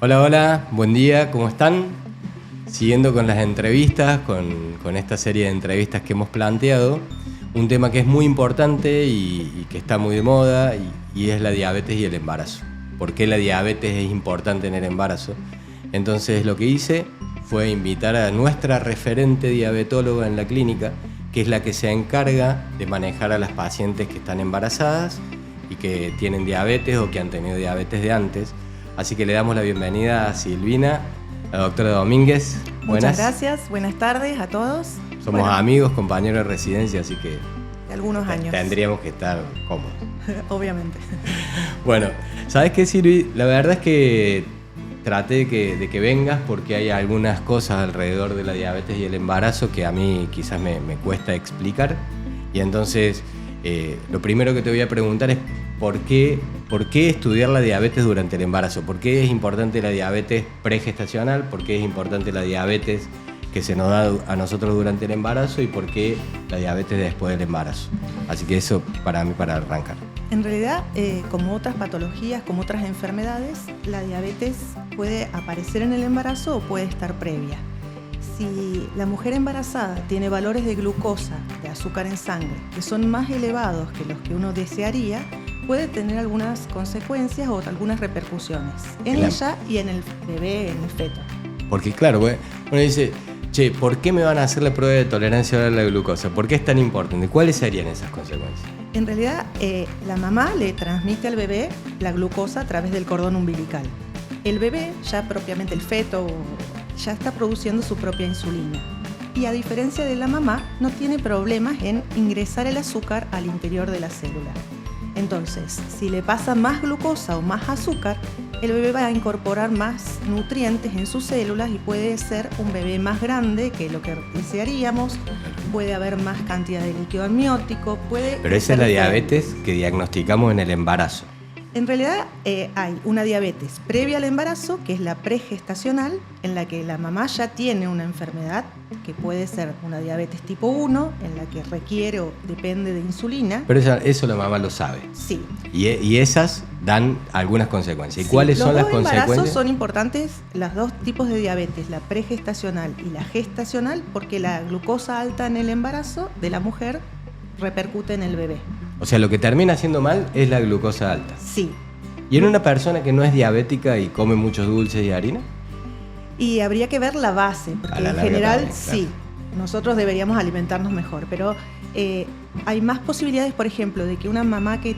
Hola, hola, buen día, ¿cómo están? Siguiendo con las entrevistas, con esta serie de entrevistas que hemos planteado, un tema que es muy importante y que está muy de moda y es la diabetes y el embarazo. ¿Por qué la diabetes es importante en el embarazo? Entonces lo que hice fue invitar a nuestra referente diabetóloga en la clínica, que es la que se encarga de manejar a las pacientes que están embarazadas y que tienen diabetes o que han tenido diabetes de antes. Así que le damos la bienvenida a Silvina, la doctora Domínguez. Buenas. Muchas gracias, buenas tardes a todos. Somos amigos, compañeros de residencia, así que de algunos años tendríamos que estar cómodos. Obviamente. Bueno, ¿sabes qué, Silvi? La verdad es que traté de que vengas porque hay algunas cosas alrededor de la diabetes y el embarazo que a mí quizás me cuesta explicar. Y entonces, lo primero que te voy a preguntar es ¿por qué estudiar la diabetes durante el embarazo? ¿Por qué es importante la diabetes pregestacional? ¿Por qué es importante la diabetes que se nos da a nosotros durante el embarazo? ¿Y por qué la diabetes después del embarazo? Así que eso para mí, para arrancar. En realidad, como otras patologías, como otras enfermedades, la diabetes puede aparecer en el embarazo o puede estar previa. Si la mujer embarazada tiene valores de glucosa, de azúcar en sangre, que son más elevados que los que uno desearía, puede tener algunas consecuencias o algunas repercusiones en ella y en el bebé, en el feto. Porque claro, uno dice, che, ¿por qué me van a hacer la prueba de tolerancia a la glucosa? ¿Por qué es tan importante? ¿Cuáles serían esas consecuencias? En realidad, la mamá le transmite al bebé la glucosa a través del cordón umbilical. El bebé, ya propiamente el feto, ya está produciendo su propia insulina. Y a diferencia de la mamá, no tiene problemas en ingresar el azúcar al interior de la célula. Entonces, si le pasa más glucosa o más azúcar, el bebé va a incorporar más nutrientes en sus células y puede ser un bebé más grande que lo que desearíamos, puede haber más cantidad de líquido amniótico, Pero esa es la diabetes que diagnosticamos en el embarazo. En realidad hay una diabetes previa al embarazo, que es la pregestacional, en la que la mamá ya tiene una enfermedad, que puede ser una diabetes tipo 1, en la que requiere o depende de insulina. Pero eso la mamá lo sabe. Sí. Y esas dan algunas consecuencias. ¿Y sí, cuáles son las consecuencias? Los dos embarazos son importantes, los dos tipos de diabetes, la pregestacional y la gestacional, porque la glucosa alta en el embarazo de la mujer repercute en el bebé. O sea, lo que termina haciendo mal es la glucosa alta. Sí. ¿Y en una persona que no es diabética y come muchos dulces y harina? Y habría que ver la base, porque en general también, sí, nosotros deberíamos alimentarnos mejor, pero hay más posibilidades, por ejemplo, de que una mamá que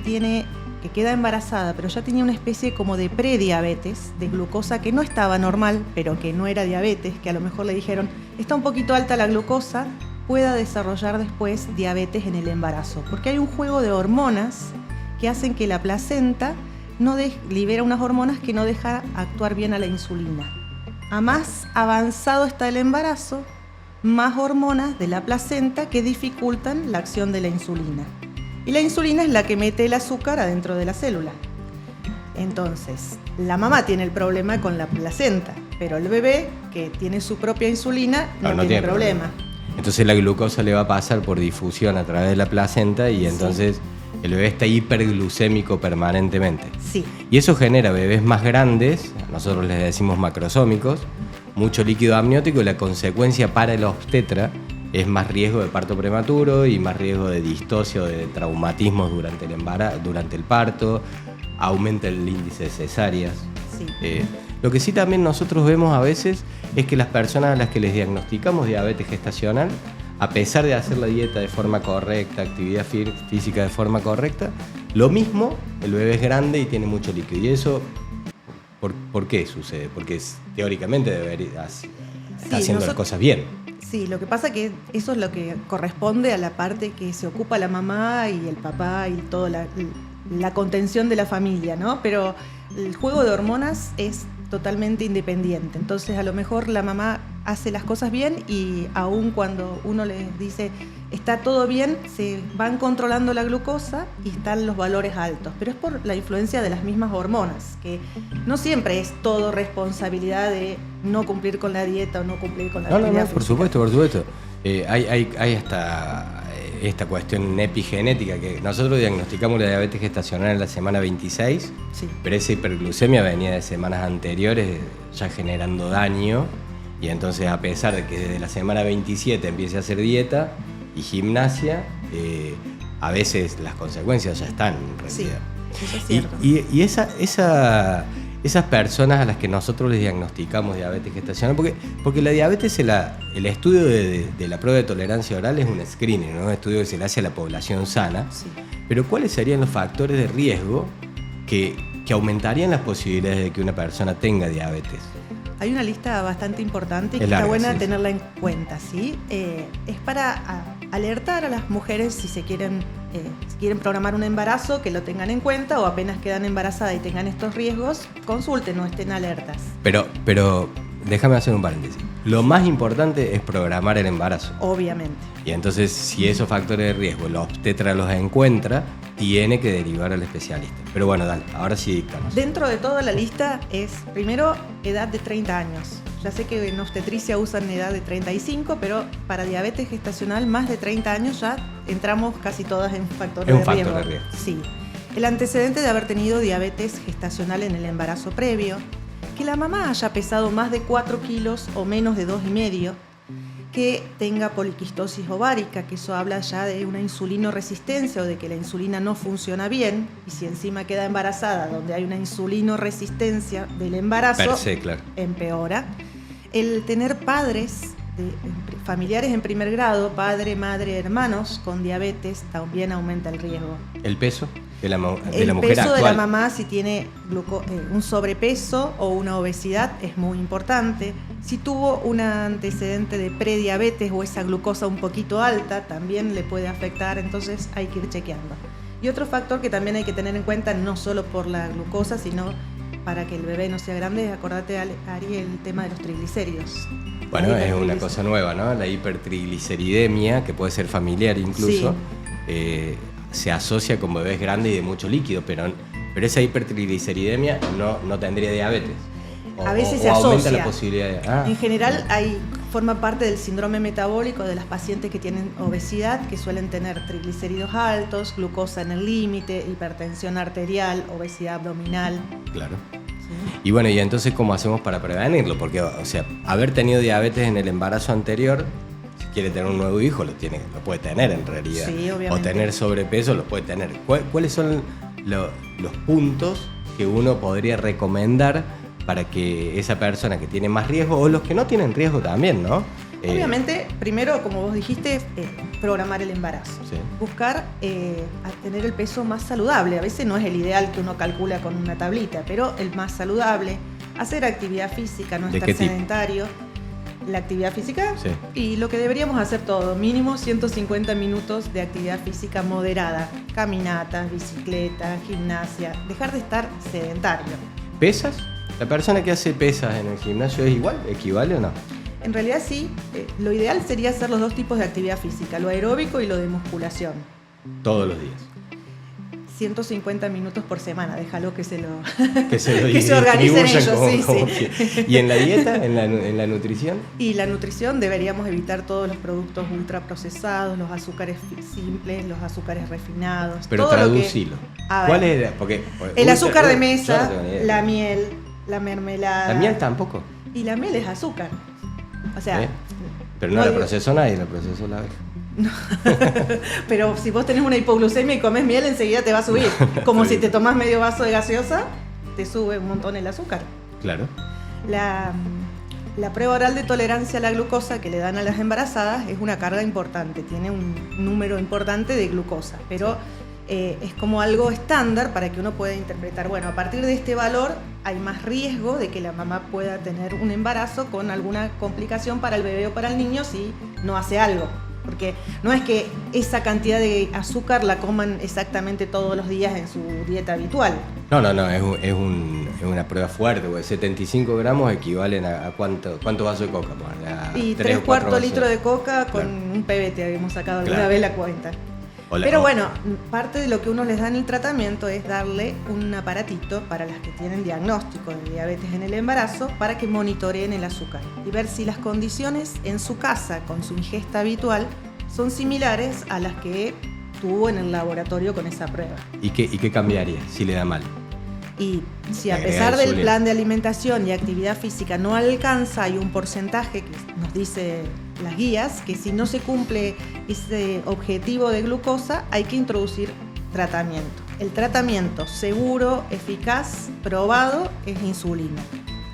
queda embarazada, pero ya tenía una especie como de prediabetes, de glucosa que no estaba normal, pero que no era diabetes, que a lo mejor le dijeron, está un poquito alta la glucosa, pueda desarrollar después diabetes en el embarazo, porque hay un juego de hormonas que hacen que la placenta libera unas hormonas que no deja actuar bien a la insulina. A más avanzado está el embarazo, más hormonas de la placenta que dificultan la acción de la insulina. Y la insulina es la que mete el azúcar adentro de la célula. Entonces, la mamá tiene el problema con la placenta, pero el bebé, que tiene su propia insulina, no tiene problema. Entonces la glucosa le va a pasar por difusión a través de la placenta y entonces el bebé está hiperglucémico permanentemente. Sí. Y eso genera bebés más grandes, nosotros les decimos macrosómicos, mucho líquido amniótico y la consecuencia para el obstetra es más riesgo de parto prematuro y más riesgo de distosia o de traumatismos durante el parto, aumenta el índice de cesáreas. Sí. Lo que sí también nosotros vemos a veces es que las personas a las que les diagnosticamos diabetes gestacional, a pesar de hacer la dieta de forma correcta, actividad física de forma correcta, lo mismo, el bebé es grande y tiene mucho líquido. ¿Y eso por qué sucede? Porque teóricamente debería estar haciendo las cosas bien. Sí, lo que pasa es que eso es lo que corresponde a la parte que se ocupa la mamá y el papá y toda la contención de la familia, ¿no? Pero el juego de hormonas es totalmente independiente. Entonces, a lo mejor la mamá hace las cosas bien y aún cuando uno les dice está todo bien, se van controlando la glucosa y están los valores altos. Pero es por la influencia de las mismas hormonas, que no siempre es todo responsabilidad de no cumplir con la dieta o no cumplir con la actividad física. Por supuesto. Hay hasta esta cuestión epigenética, que nosotros diagnosticamos la diabetes gestacional en la semana 26, sí. Pero esa hiperglucemia venía de semanas anteriores ya generando daño, y entonces a pesar de que desde la semana 27 empiece a hacer dieta y gimnasia, a veces las consecuencias ya están en realidad. Sí, eso es cierto. Y esas personas a las que nosotros les diagnosticamos diabetes gestacional, porque la diabetes, el estudio de la prueba de tolerancia oral es un screening, ¿no? Un estudio que se le hace a la población sana, Sí. Pero ¿cuáles serían los factores de riesgo que aumentarían las posibilidades de que una persona tenga diabetes? Hay una lista bastante importante y que Es larga, está buena sí. tenerla en cuenta, ¿sí? Es para alertar a las mujeres si quieren programar un embarazo, que lo tengan en cuenta, o apenas quedan embarazadas y tengan estos riesgos, consulten o estén alertas. Pero déjame hacer un paréntesis. Lo más importante es programar el embarazo. Obviamente. Y entonces, si esos factores de riesgo la obstetra los encuentra, tiene que derivar al especialista. Pero bueno, dale, ahora sí dictanos. Dentro de toda la lista es, primero, edad de 30 años. Ya sé que en obstetricia usan edad de 35, pero para diabetes gestacional, más de 30 años ya entramos casi todas en factores de riesgo. Es un factor de riesgo. Sí. El antecedente de haber tenido diabetes gestacional en el embarazo previo, que la mamá haya pesado más de 4 kilos o menos de 2,5, que tenga poliquistosis ovárica, que eso habla ya de una insulinoresistencia o de que la insulina no funciona bien, y si encima queda embarazada donde hay una insulinoresistencia del embarazo, Per se, claro. empeora. El tener padres, familiares en primer grado, padre, madre, hermanos con diabetes, también aumenta el riesgo. ¿El peso de la mujer El actual? peso de la mamá, si tiene un sobrepeso o una obesidad, es muy importante. Si tuvo un antecedente de prediabetes o esa glucosa un poquito alta, también le puede afectar, entonces hay que ir chequeando. Y otro factor que también hay que tener en cuenta, no solo por la glucosa, sino para que el bebé no sea grande, acordate, Ari, el tema de los triglicéridos. Bueno, es una cosa nueva, ¿no? La hipertrigliceridemia, que puede ser familiar incluso, se asocia con bebés grandes y de mucho líquido, pero esa hipertrigliceridemia no tendría diabetes. A veces se aumenta asocia. La posibilidad de... En general forma parte del síndrome metabólico de las pacientes que tienen obesidad, que suelen tener triglicéridos altos, glucosa en el límite, hipertensión arterial, obesidad abdominal. Claro. ¿Sí? Y bueno, ¿y entonces cómo hacemos para prevenirlo? Porque, o sea, haber tenido diabetes en el embarazo anterior, si quiere tener un nuevo hijo, lo puede tener en realidad. Sí, obviamente. O tener sobrepeso, lo puede tener. ¿Cuáles son los puntos que uno podría recomendar para que esa persona que tiene más riesgo, o los que no tienen riesgo también, ¿no? Obviamente, primero, como vos dijiste, programar el embarazo. Sí. Buscar tener el peso más saludable. A veces no es el ideal que uno calcula con una tablita, pero el más saludable. Hacer actividad física, no estar sedentario. La actividad física, sí. Y lo que deberíamos hacer todo, mínimo 150 minutos de actividad física moderada. Caminatas, bicicleta, gimnasia. Dejar de estar sedentario. ¿Pesas? ¿La persona que hace pesas en el gimnasio es igual? ¿Equivale o no? En realidad sí, lo ideal sería hacer los dos tipos de actividad física, lo aeróbico y lo de musculación. Todos los días. 150 minutos por semana, déjalo que se que se organicen ellos, como sí. ¿Y en la dieta, en la nutrición? Y la nutrición deberíamos evitar todos los productos ultraprocesados, los azúcares simples, los azúcares refinados. Pero todo traducilo. ¿Cuál es? Porque el azúcar de mesa, la miel, la mermelada. ¿La miel tampoco? Y la miel es azúcar. O sea... Pero no la procesó nadie, la procesó la abeja. No. Pero si vos tenés una hipoglucemia y comes miel, enseguida te va a subir. Como si te tomás medio vaso de gaseosa, te sube un montón el azúcar. Claro. La prueba oral de tolerancia a la glucosa que le dan a las embarazadas es una carga importante, tiene un número importante de glucosa, pero es como algo estándar para que uno pueda interpretar, bueno, a partir de este valor hay más riesgo de que la mamá pueda tener un embarazo con alguna complicación para el bebé o para el niño si no hace algo. Porque no es que esa cantidad de azúcar la coman exactamente todos los días en su dieta habitual. No, es una prueba fuerte, porque 75 gramos equivalen a ¿cuánto vaso de coca? Y 3/4 litros de coca con un pebete, habíamos sacado alguna vez la cuenta. Pero bueno, parte de lo que uno les da en el tratamiento es darle un aparatito para las que tienen diagnóstico de diabetes en el embarazo para que monitoreen el azúcar y ver si las condiciones en su casa con su ingesta habitual son similares a las que tuvo en el laboratorio con esa prueba. ¿Y qué cambiaría si le da mal? Y si a pesar del plan de alimentación y actividad física no alcanza, hay un porcentaje que nos dice las guías, que si no se cumple ese objetivo de glucosa, hay que introducir tratamiento. El tratamiento seguro, eficaz, probado, es insulina.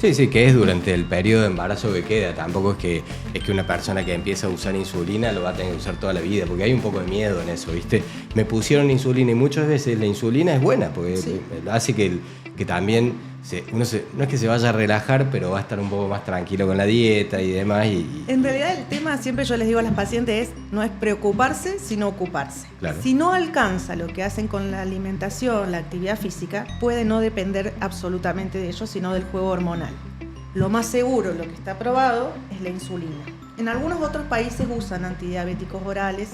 Sí, que es durante el periodo de embarazo que queda. Tampoco es que una persona que empieza a usar insulina lo va a tener que usar toda la vida, porque hay un poco de miedo en eso, ¿viste? Me pusieron insulina y muchas veces la insulina es buena, porque hace que también no es que se vaya a relajar, pero va a estar un poco más tranquilo con la dieta y demás. En realidad el tema, siempre yo les digo a las pacientes, no es preocuparse, sino ocuparse. Claro. Si no alcanza lo que hacen con la alimentación, la actividad física, puede no depender absolutamente de ello, sino del juego hormonal. Lo más seguro, lo que está probado, es la insulina. En algunos otros países usan antidiabéticos orales,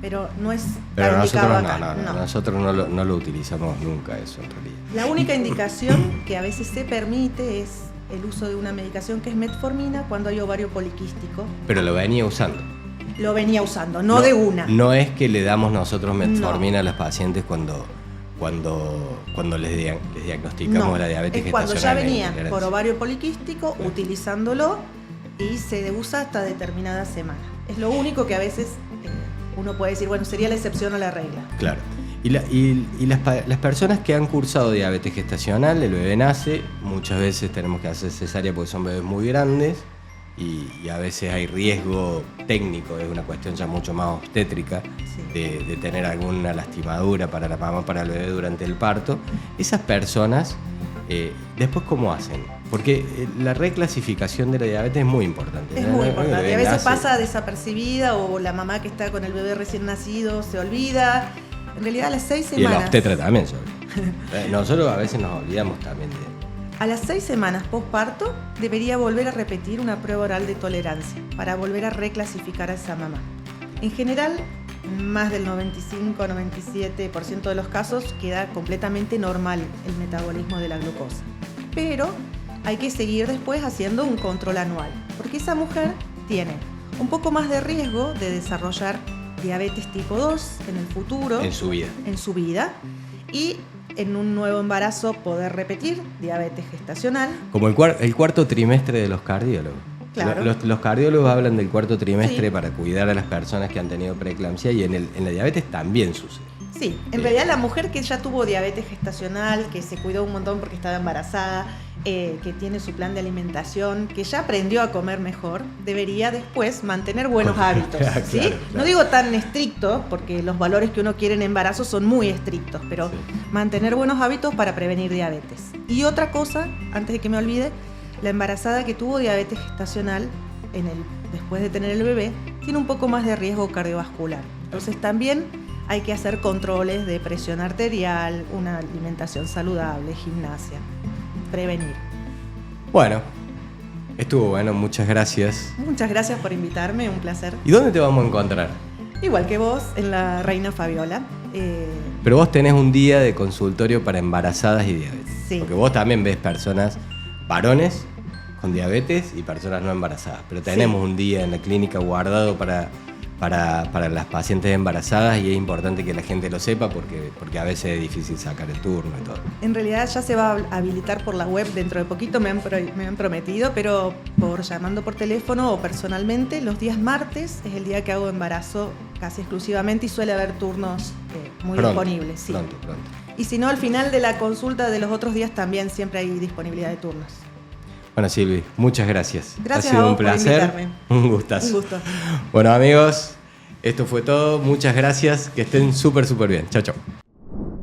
pero no es tan indicado acá. Nosotros no lo utilizamos nunca eso en realidad. La única indicación que a veces se permite es el uso de una medicación que es metformina cuando hay ovario poliquístico. Pero lo venía usando. Lo venía usando, no de una. No es que le damos nosotros metformina a las pacientes cuando les diagnosticamos la diabetes gestacional. Cuando ya venía por ovario poliquístico, utilizándolo, y se usa hasta determinada semana. Es lo único que a veces uno puede decir, bueno, sería la excepción a la regla. Claro. Y las personas que han cursado diabetes gestacional, el bebé nace, muchas veces tenemos que hacer cesárea porque son bebés muy grandes y a veces hay riesgo técnico, es una cuestión ya mucho más obstétrica, de tener alguna lastimadura para la mamá, para el bebé durante el parto. Esas personas, después, ¿cómo hacen? Porque la reclasificación de la diabetes es muy importante. Es muy importante. A veces pasa desapercibida, o la mamá que está con el bebé recién nacido se olvida. En realidad a las 6 semanas... Y el obstetra también se olvida. Nosotros a veces nos olvidamos también de... A las 6 semanas postparto debería volver a repetir una prueba oral de tolerancia para volver a reclasificar a esa mamá. En general, más del 95-97% de los casos queda completamente normal el metabolismo de la glucosa. Pero hay que seguir después haciendo un control anual, porque esa mujer tiene un poco más de riesgo de desarrollar diabetes tipo 2 en el futuro. En su vida. Y en un nuevo embarazo poder repetir diabetes gestacional. Como el cuarto trimestre de los cardiólogos. Claro. Los cardiólogos hablan del cuarto trimestre para cuidar a las personas que han tenido preeclampsia, y en la diabetes también sucede. Sí, en realidad la mujer que ya tuvo diabetes gestacional, que se cuidó un montón porque estaba embarazada, que tiene su plan de alimentación, que ya aprendió a comer mejor, debería después mantener buenos hábitos. ¿Sí? Claro. No digo tan estricto, porque los valores que uno quiere en embarazo son muy estrictos, pero mantener buenos hábitos para prevenir diabetes. Y otra cosa, antes de que me olvide, la embarazada que tuvo diabetes gestacional después de tener el bebé, tiene un poco más de riesgo cardiovascular. Entonces también hay que hacer controles de presión arterial, una alimentación saludable, gimnasia, prevenir. Bueno, estuvo bueno, muchas gracias. Muchas gracias por invitarme, un placer. ¿Y dónde te vamos a encontrar? Igual que vos, en la Reina Fabiola. Pero vos tenés un día de consultorio para embarazadas y diabetes. Sí. Porque vos también ves personas, varones con diabetes y personas no embarazadas. Pero tenemos un día en la clínica guardado para las pacientes embarazadas, y es importante que la gente lo sepa porque a veces es difícil sacar el turno y todo. En realidad ya se va a habilitar por la web dentro de poquito, me han prometido, pero llamando por teléfono o personalmente, los días martes es el día que hago embarazo casi exclusivamente, y suele haber turnos muy disponibles. Sí. Pronto. Y si no, al final de la consulta de los otros días también siempre hay disponibilidad de turnos. Bueno, Silvi, muchas gracias. Gracias ha sido a vos un placer. Por invitarme. Un gustazo. Un gusto. Bueno, amigos, esto fue todo. Muchas gracias. Que estén súper bien. Chao, chao.